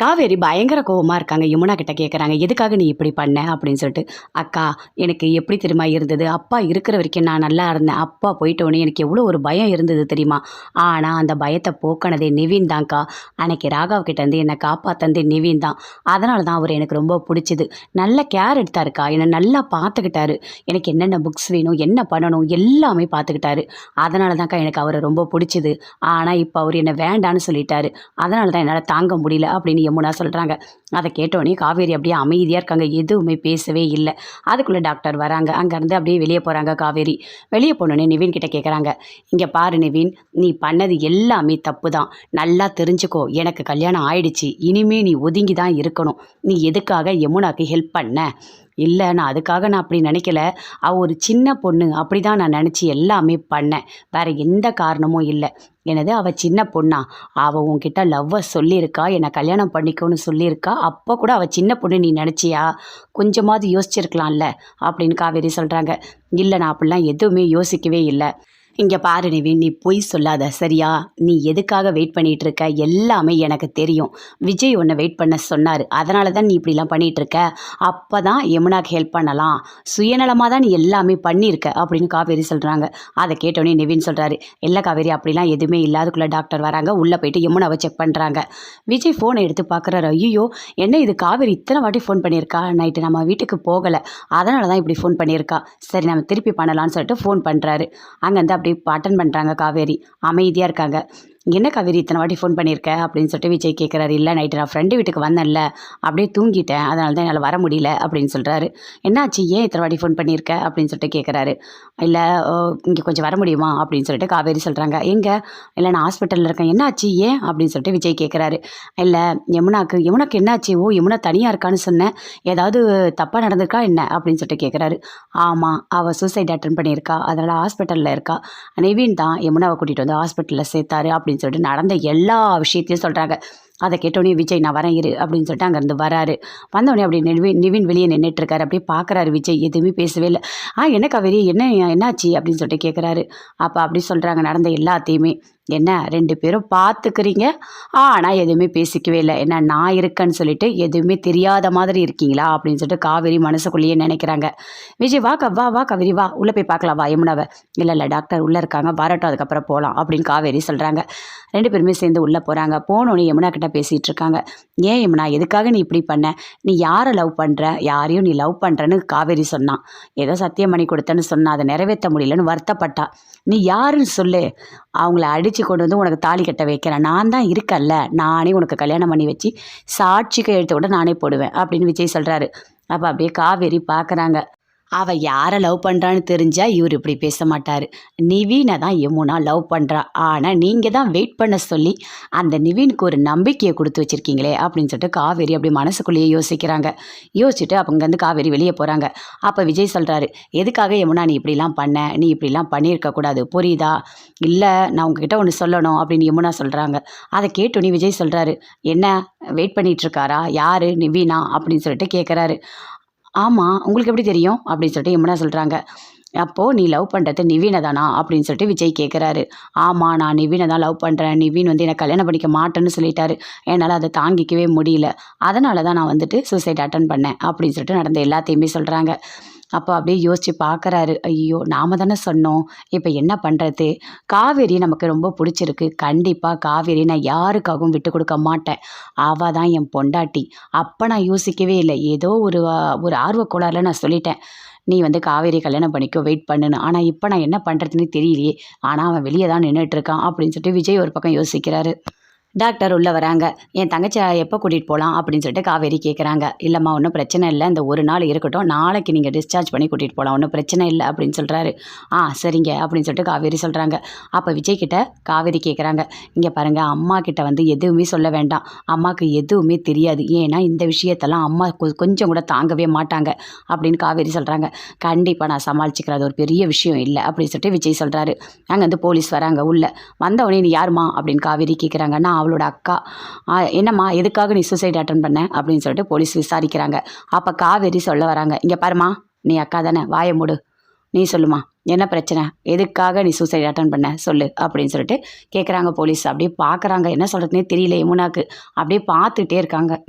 காவேரி பயங்கர கோவமாக இருக்காங்க. யமுனா கிட்ட கேட்குறாங்க, எதுக்காக நீ இப்படி பண்ண அப்படின்னு சொல்லிட்டு. அக்கா, எனக்கு எப்படி தெரியுமா இருந்தது, அப்பா இருக்கிற வரைக்கும் நான் நல்லா இருந்தேன். அப்பா போயிட்டோன்னே எனக்கு எவ்வளோ ஒரு பயம் இருந்தது தெரியுமா. ஆனால் அந்த பயத்தை போக்கினதே நிவின் தான்க்கா. அன்னைக்கு ராகவ் கிட்டேருந்து என்னை காப்பாற்றினதே நிவின் தான். அதனால தான் அவர் எனக்கு ரொம்ப பிடிச்சிது. நல்ல கேர் எடுத்தாருக்கா, என்னை நல்லா பார்த்துக்கிட்டாரு. எனக்கு என்னென்ன புக்ஸ் வேணும், என்ன பண்ணணும் எல்லாமே பார்த்துக்கிட்டாரு. அதனால தான்க்கா எனக்கு அவரை ரொம்ப பிடிச்சிது. ஆனால் இப்போ அவர் என்னை வேண்டான்னு சொல்லிட்டாரு. அதனால தான் என்னால் தாங்க முடியல அப்படின்னு யமுனா சொல்கிறாங்க. அதை கேட்டோடனே காவேரி அப்படியே அமைதியாக இருக்காங்க, எதுவுமே பேசவே இல்லை. அதுக்குள்ளே டாக்டர் வராங்க. அங்கேருந்து அப்படியே வெளியே போகிறாங்க காவேரி. வெளியே போனோடனே நிவின் கிட்ட கேட்குறாங்க, இங்கே பாரு நிவின், நீ பண்ணது எல்லாமே தப்பு தான். நல்லா தெரிஞ்சுக்கோ, எனக்கு கல்யாணம் ஆயிடுச்சு. இனிமே நீ ஒதுங்கி தான் இருக்கணும். நீ எதுக்காக யமுனாக்கு ஹெல்ப் பண்ண? இல்லை, நான் அப்படி நினைக்கல. அவள் ஒரு சின்ன பொண்ணு, அப்படி தான் நான் நினச்சி எல்லாமே பண்ணேன். வேறு எந்த காரணமும் இல்லை. எனது அவள் சின்ன பொண்ணா? அவள் உன்கிட்ட லவ்வை சொல்லியிருக்கா, என்னை கல்யாணம் பண்ணிக்கோன்னு சொல்லியிருக்கா. அப்போ கூட அவள் சின்ன பொண்ணு நீ நினச்சியா? கொஞ்சமாவது யோசிச்சிருக்கலாம்ல அப்படின்னு காவேரி சொல்கிறாங்க. இல்லை, நான் அப்படிலாம் எதுவுமே யோசிக்கவே இல்லை. இங்கே பாரு நிவின், நீ பொய் சொல்லாத சரியா? நீ எதுக்காக வெயிட் பண்ணிகிட்டு இருக்க எல்லாமே எனக்கு தெரியும். விஜய் உன்னை வெயிட் பண்ண சொன்னார். அதனால தான் நீ இப்படிலாம் பண்ணிகிட்ருக்க. அப்போ தான் யமுனாக்கு ஹெல்ப் பண்ணலாம். சுயநலமாக தான் நீ எல்லாமே பண்ணியிருக்க அப்படின்னு காவேரி சொல்கிறாங்க. அதை கேட்டோன்னே நிவின் சொல்கிறாரு, இல்லை காவேரி, அப்படிலாம் எதுவுமே இல்லை. அதுக்குள்ளே டாக்டர் வராங்க. உள்ளே போயிட்டு யமுனாவை செக் பண்ணுறாங்க. விஜய் ஃபோனை எடுத்து பார்க்குறாரு. ஐயோ, என்ன இது, காவேரி இத்தனை வாட்டி ஃபோன் பண்ணியிருக்கா. நைட்டு நம்ம வீட்டுக்கு போகலை, அதனால தான் இப்படி ஃபோன் பண்ணியிருக்கா. சரி, நம்ம திருப்பி பண்ணலான்னு சொல்லிட்டு ஃபோன் பண்ணுறாரு. அங்கேருந்து அட்டன் பண்ணுறாங்க காவேரி. அமைதியாக இருக்காங்க. என்ன காவேரி இத்தனை வாட்டி ஃபோன் பண்ணியிருக்க அப்படின்னு சொல்லிட்டு விஜய் கேட்குறாரு. இல்லை, நைட்டு நான் ஃப்ரெண்டு வீட்டுக்கு வந்தேன்ல, அப்படியே தூங்கிட்டேன், அதனால தான் என்னால் வர முடியல அப்படின்னு சொல்கிறாரு. என்னாச்சு, ஏன் இத்தனை வாட்டி ஃபோன் பண்ணியிருக்க அப்படின்னு சொல்லிட்டு கேட்குறாரு. இல்லை, இங்கே கொஞ்சம் வர முடியுமா அப்படின்னு சொல்லிட்டு காவேரி சொல்கிறாங்க. எங்கே? இல்லை, நான் ஹாஸ்பிட்டலில் இருக்கேன். என்னாச்சு, ஏன் அப்படின்னு சொல்லிட்டு விஜய் கேட்குறாரு. இல்லை, யமுனாக்கு என்னாச்சு? ஓ, யமுனா தனியாக இருக்கான்னு சொன்னேன், ஏதாவது தப்பாக நடந்திருக்கா என்ன அப்படின்னு சொல்லிட்டு கேட்குறாரு. ஆமாம், அவள் சூசைட் அட்டன் பண்ணியிருக்கா, அதனால் ஹாஸ்பிட்டலில் இருக்கா. நிவின் தான் யமுனாவை கூட்டிகிட்டு வந்து ஹாஸ்பிட்டலில் சேர்த்தாரு அப்படின்னு சொல்லிட்டு நடந்த எல்லா விஷயத்தையும் சொல்கிறாங்க. அதை கேட்டோடனே விஜய், நான் வரேன் இரு அப்படின்னு சொல்லிட்டு அங்கேருந்து வராரு. வந்தோடனே அப்படி நிவின் வெளியே நின்றுட்டுருக்காரு. அப்படியே பார்க்குறாரு விஜய், எதுவுமே பேசவே இல்லை. என்ன காவேரி, என்னாச்சு அப்படின்னு சொல்லிட்டு கேட்குறாரு. அப்போ அப்படி சொல்கிறாங்க நடந்த எல்லாத்தையுமே. என்ன 2 பேரும் பார்த்துக்கிறீங்க, ஆனால் எதுவுமே பேசிக்கவே இல்லை. என்ன நான் இருக்கேன்னு சொல்லிட்டு எதுவுமே தெரியாத மாதிரி இருக்கீங்களா அப்படின்னு சொல்லிட்டு காவேரி மனசுக்குள்ளேயே நினைக்கிறாங்க. விஜய், வா காவேரி, வா உள்ளே போய் பார்க்கலாம், வா யமுனாவை. இல்லை, டாக்டர் உள்ளே இருக்காங்க, வரட்டும், அதுக்கப்புறம் போகலாம் அப்படின்னு காவேரி சொல்கிறாங்க. 2 பேருமே சேர்ந்து உள்ளே போகிறாங்க. போனோடனே யமுனா கிட்ட பேசிகிட்டு இருக்காங்க. ஏன் யமுனா, எதுக்காக நீ இப்படி பண்ண? நீ யாரை லவ் பண்ணுற? யாரையும் நீ லவ் பண்ணுறன்னு காவேரி சொன்னான். ஏதோ சத்தியம் பண்ணி கொடுத்தேன்னு சொன்னா, அதை நிறைவேற்ற முடியலன்னு வருத்தப்பட்டா. நீ யாருன்னு சொல்லு, அவங்கள அடித்து கொண்டு வந்து உனக்கு தாலி கட்ட வைக்கிறேன். நான் தான் இருக்கல்ல, நானே உனக்கு கல்யாணம் பண்ணி வச்சு சாட்சிக்கு எழுத்து கூட நானே போடுவேன் அப்படின்னு விஜய் சொல்கிறாரு. அப்போ அப்படியே காவேரி பார்க்குறாங்க. அவள் யாரை லவ் பண்ணுறான்னு தெரிஞ்சால் இவர் இப்படி பேச மாட்டார். நிவீனை தான் யமுனா லவ் பண்ணுறா. ஆனால் நீங்கள் தான் வெயிட் பண்ண சொல்லி அந்த நிவீனுக்கு ஒரு நம்பிக்கையை கொடுத்து வச்சுருக்கீங்களே அப்படின்னு சொல்லிட்டு காவேரி அப்படி மனசுக்குள்ளேயே யோசிக்கிறாங்க. யோசிச்சுட்டு அங்கேருந்து காவேரி வெளியே போகிறாங்க. அப்போ விஜய் சொல்கிறாரு, எதுக்காக யமுனா நீ இப்படிலாம் பண்ண? நீ இப்படிலாம் பண்ணியிருக்கக்கூடாது, புரியுதா? இல்லை, நான் உங்ககிட்ட ஒன்று சொல்லணும் அப்படின்னு யமுனா சொல்கிறாங்க. அதை கேட்டோன்னே விஜய் சொல்கிறாரு, என்ன வெயிட் பண்ணிகிட்ருக்காரா? யார், நிவீனா அப்படின்னு சொல்லிட்டு கேட்குறாரு. ஆமாம், உங்களுக்கு எப்படி தெரியும் அப்படின்னு சொல்லிட்டு யமுனா சொல்கிறாங்க. அப்போது நீ லவ் பண்ணுறது நிவீனை தானா அப்படின்னு சொல்லிட்டு விஜய் கேட்குறாரு. ஆமாம், நான் நிவீனை தான் லவ் பண்ணுறேன். நிவீன் வந்து என்னை கல்யாணம் பண்ணிக்க மாட்டேன்னு சொல்லிட்டாரு. என்னால் அதை தாங்கிக்கவே முடியல. அதனால தான் நான் வந்துட்டு சூசைட் அட்டன் பண்ணேன் அப்படின்னு சொல்லிட்டு நடந்த எல்லாத்தையுமே சொல்கிறாங்க. அப்போ அப்படியே யோசித்து பார்க்குறாரு. ஐயோ, நாம் தானே சொன்னோம், இப்போ என்ன பண்ணுறது? காவேரி நமக்கு ரொம்ப பிடிச்சிருக்கு. கண்டிப்பாக காவேரி நான் யாருக்காகவும் விட்டு கொடுக்க மாட்டேன். அவள் தான் என் பொண்டாட்டி. அப்போ நான் யோசிக்கவே இல்லை. ஏதோ ஒரு ஆர்வக்கோளாறில் நான் சொல்லிட்டேன், நீ வந்து காவேரி கல்யாணம் பண்ணிக்கோ, வெயிட் பண்ணுன்னு. ஆனால் இப்போ நான் என்ன பண்ணுறதுன்னு தெரியலையே. ஆனால் அவன் வெளியே தான் நின்றுட்டுருக்கான் அப்படின்னு சொல்லிட்டு விஜய் ஒரு பக்கம் யோசிக்கிறாரு. டாக்டர் உள்ளே வராங்க. என் தங்கச்சி எப்போ கூட்டிகிட்டு போகலாம் அப்படின்னு சொல்லிட்டு காவேரி கேட்குறாங்க. இல்லைம்மா, ஒன்றும் பிரச்சனை இல்லை, இந்த ஒரு நாள் இருக்கட்டும், நாளைக்கு நீங்கள் டிஸ்சார்ஜ் பண்ணி கூட்டிகிட்டு போகலாம், ஒன்றும் பிரச்சனை இல்லை அப்படின்னு சொல்கிறாரு. சரிங்க அப்படின்னு சொல்லிட்டு காவேரி சொல்கிறாங்க. அப்போ விஜய் கிட்ட காவேரி கேட்குறாங்க, இங்கே பாருங்கள், அம்மா கிட்ட வந்து எதுவுமே சொல்ல வேண்டாம். அம்மாவுக்கு எதுவுமே தெரியாது. ஏன்னா இந்த விஷயத்தெல்லாம் அம்மா கொஞ்சம் கூட தாங்கவே மாட்டாங்க அப்படின்னு காவேரி சொல்கிறாங்க. கண்டிப்பாக நான் சமாளிச்சுக்கிறேன், அது ஒரு பெரிய விஷயம் இல்லை அப்படின்னு சொல்லிட்டு விஜய் சொல்கிறாரு. அங்கே வந்து போலீஸ் வராங்க. உள்ளே வந்தவொடனே நீ யாருமா அப்படின்னு காவேரி கேட்குறாங்க. நான் அவளோட அக்கா. என்னம்மா, எதுக்காக நீ சூசைட் அட்டன் பண்ண அப்படின்னு சொல்லிட்டு போலீஸ் விசாரிக்கிறாங்க. அப்போ காவேரி சொல்ல வராங்க, இங்கே பாருமா, நீ அக்கா தானே, வாயை மூடு, நீ சொல்லுமா என்ன பிரச்சனை, எதுக்காக நீ சூசைட் அட்டன் பண்ண சொல்லு அப்படின்னு சொல்லிட்டு கேட்குறாங்க போலீஸ். அப்படியே பார்க்குறாங்க, என்ன சொல்கிறதுனே தெரியல யமுனாக்கு. அப்படியே பார்த்துட்டே இருக்காங்க.